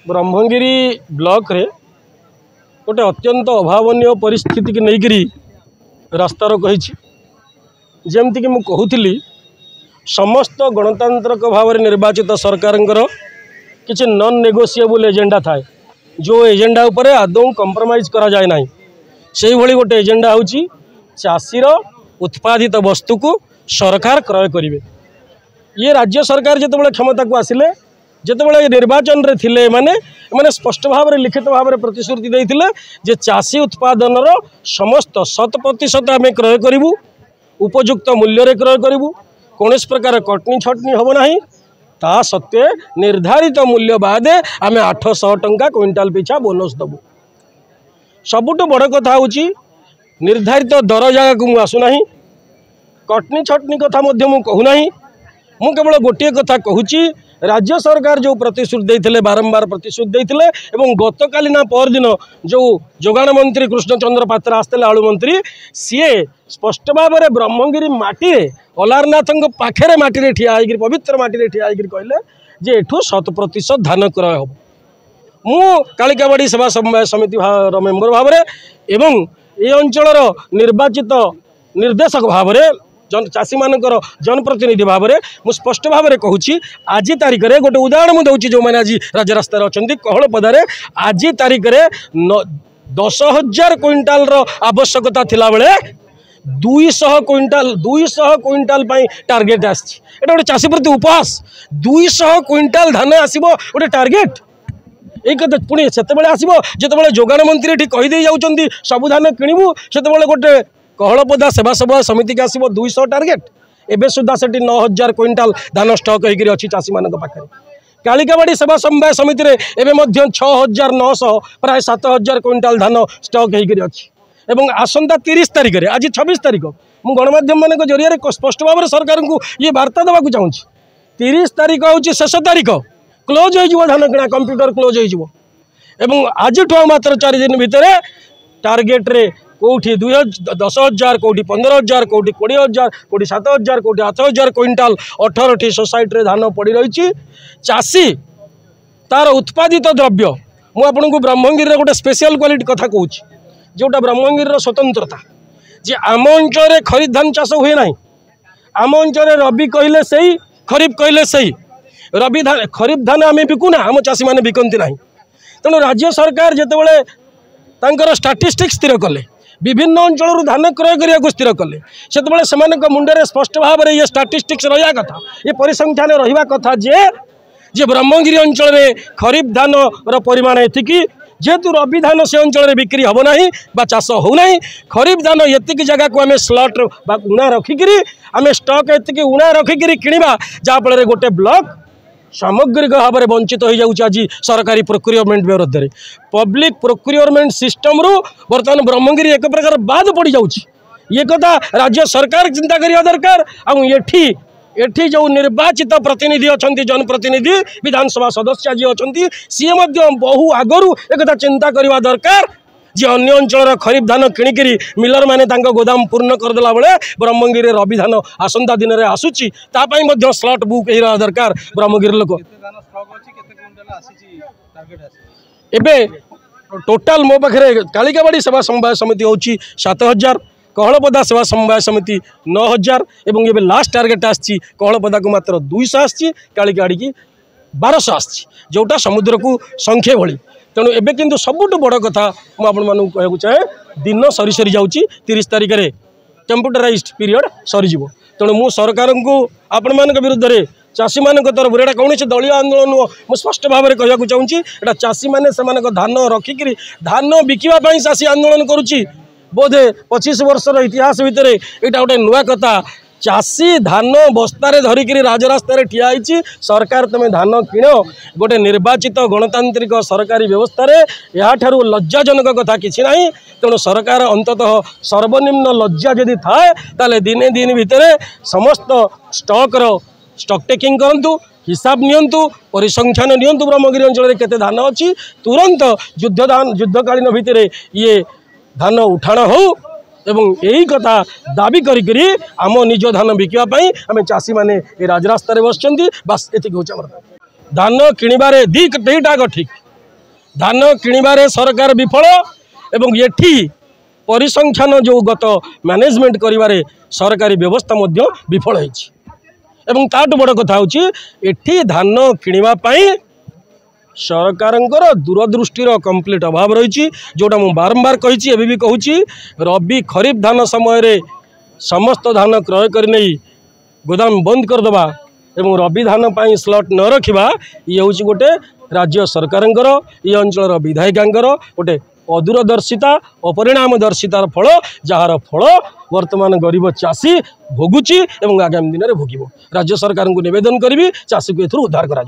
Brahmagiri block रे गोटे अत्यंत अभावन परिस्थिति की लेकर रास्ता रोक जमती कि मुझे कहूली समस्त गणतांत्रिक भाव में निर्वाचित सरकार किसी नॉन नेगोशिएबल एजेंडा थाए जो एजेंडा उपर आदौ कंप्रोमाइज करा जाए ना से भली गोटे एजेंडा हूँ चाषीर उत्पादित वस्तु को सरकार क्रय करेंगे। ये राज्य सरकार जिते क्षमता को आसिले जिते निर्वाचन रे थिले माने स्पष्ट भाव में लिखित भाव में प्रतिश्रुति देते जे चाषी उत्पादन समस्त 100% आम क्रय करूँ उपयुक्त मूल्य रे क्रय करूँ कौन प्रकार कटनी छटनी हम ना ता सत्वे निर्धारित मूल्य बाद आम 800 टंका क्विंटाल पिछा बोनस दबू। सबुठ बड़ कथा हूँ निर्धारित दर जगह को आसुना कटनी छटनी कथा कहूना मु केवल गोटे कथा कहूँ राज्य सरकार जो प्रतिश्रुति देते बारंबार प्रतिश्रुति देते एवं गतकाली ना परदिन जो जोगाण मंत्री कृष्णचंद्र पात्र आसते आलू मंत्री सीए स्पष्ट भाव में ब्रह्मगिरी माटी अलारनाथ पाखे माटी ठिया पवित्र माटी ठिया कहले जे एठू 100% धान क्रय हम। मु कालिकाबाड़ी सेवा समवाय समिति मेम्बर भाव में एवं ये अंचल निर्वाचित निर्देशक भाव में चाषी मानकर जनप्रतिनिधि भाव में मुझे स्पष्ट भाव में कहूँ आज तारीख में गोटे उदाहरण मुझे जो मैंने आज राजरास्त अच्छा कहल पदारे आज तारीख में 10,000 क्विंटाल आवश्यकता थिला बेले 200 क्विंटाल टार्गेट आसी गोटे चाषी प्रति उपहास 200 क्विंटाल धान आसो गोटे टार्गेट ये कथा पुणी से आसो जो जोगाण मंत्री ये कहीदे जाऊँच सबू धान किणु से गोटे कहलपदा सेवा समवाय समिति के आसो 200 टार्गेट एवं सुधा से 9,000 क्विंटाल धान स्टक होगी चाषी मान पाखे कालिकाबाड़ी सेवा समवाय समिति एवं 6,900 प्राय 7,000 क्विंटाल धान स्टक होगी एवं आसंता 30 तारीख में आज 26 तारीख मु गणमाध्यम मान जरिए स्पष्ट भाव में सरकार को ये वार्ता देवाक चाहूँगी 30 तारीख हूँ शेष तारीख क्लोज हो धान किणा कंप्यूटर क्लोज हो आज मात्र 4 दिन भितर टार्गेट रे कौटी 10,000 कौटी 15,000 कौटी 20,000 कौटी 7,000 कौटी 8,000 क्विंटाल 18टी सोसाइटी धान पड़ी रही चाषी तार उत्पादित द्रव्य मु आपन को ब्रह्मगिरी गोटे स्पेशल क्वालिटी कथा कहूँ जोटा ब्रह्मगिरी स्वतंत्रता जे आम अंचल खरीफ धान चाष हुए ना आम अंचल रबी कहले सही खरीफ कहले सही रबी धान खरीफ धान आम बिकुना आम चाषी मैंने बिकती ना तेणु राज्य सरकार जितेबाला स्टाटिस्टिक्स स्थिर कले विभिन्न अंचल धान क्रय करने को स्थिर कले से मुंडे स्पष्ट भाव में ये स्टाटिस्टिक्स रहा कथा ये परिसंख्यान रहा कथा जे ब्रह्मगिरी अंचल में खरीफ धान परिमाण एतिकी जेहेतु रबी धान से अंचल में बिक्री हम ना चाष होना खरीफ धान ये जगह को आम स्लट उणा रखिक आम स्टक ये उणा रखिक किणवा जहाँफल गोटे ब्लॉक सामग्रिक भाव में वंचित हो जाऊँ आज सरकारी प्रोक्योरमेंट विरोध में पब्लिक प्रोक्योरमेंट सिस्टम रू बर्तमान ब्रह्मगिरी एक प्रकार बाद पड़ जाऊँगी ये कथा राज्य सरकार चिंता करने दरकार एठी जो निर्वाचित प्रतिनिधि अच्छा जनप्रतिनिधि विधानसभा सदस्य जी अच्छा सी बहु आगु एक चिंता करने दरकार जी अन्य अंचल खरीफ धान किणिकी मिलर मैंने गोदाम पूर्ण करदेला बेले ब्रह्मगिरी रबी धान आसंता दिन में आसूची स्लट बुक हो दरकार ब्रह्मगिरी लोक एबे टोटाल मो पाखे कालिकाबाड़ी सेवा समवाय समिति हूँ 7,000 कहलपदा सेवा समवाय समिति 9,000 एवं ये लास्ट टार्गेट आसी कहलपदा को मात्र 200 आसी कालिकाबाड़ी की 1200 आसी जोटा समुद्र को संख्या भली तेणु एबे किंतु सबुठ बड़ कथा मुझे कहूँ चाहे दिन सरी सरी जाऊँगी 30 तारीख में कंप्यूटराइज्ड पीरियड सरीज तेणु मु सरकार को आपण मान विरुद्ध में चाषी मान तरफ एटा कौन दलीय आंदोलन मुझे स्पष्ट भाव में कहूँ चाहूँगी एटा चाषी मैंने से धान रखिक धान बिकवाई चाषी आंदोलन करुच्ची बोधे 25 वर्षर इतिहास भितर यहाँ गोटे नुआ कथा चाषी धान बस्तार धरिक राजरास्त ठिया सरकार तुम्हें धान किण गोटे निर्वाचित गणतांत्रिक सरकारी व्यवस्था यहाँ लज्जाजनक कथा किसी ना तेणु सरकार अंततः सर्वनिम्न लज्जा जदि थाए ताले दिने दिन भितर समस्त स्टक टेकिंग करूँ हिसाब नियंतु परिसंख्यान नियंतु ब्रह्मगिरी अंचल केते धान अच्छी तुरंत युद्धकालीन भितर ये धान उठाण हो एवं यही कथा दाबी करी आम निज धान बिकवाई आम चाषी मैंने राजरास्त बस बस ये हूँ धान किणवे दुईटा ठीक धान किणवारे सरकार विफल एवं एठी परिसंख्यान जो गत मैनेजमेंट करिवारे सरकारी व्यवस्था मध्य विफल होइछि एवं ताटू बड़ कथा होछि एठी धान किणवा पई सरकारंकर दूरदृष्टिर कंप्लीट अभाव रही जोटा मु बारंबार कही एबी भी कहूँ रबी खरीफ धान समय समस्त धान क्रय कर नहीं गोदाम बंद करदे एवं रबी धान पाई स्लॉट न रखा ये हूँ गोटे राज्य सरकारंकर ये अंचल विधायिकांकर गोटे अदूरदर्शिता अपरिणामदर्शितार फल जार फल वर्तमान गरीब चाषी भोगुची एवं आगामी दिन में भोग राज्य सरकार को निवेदन करी चाषी को एथुर उद्धार करा।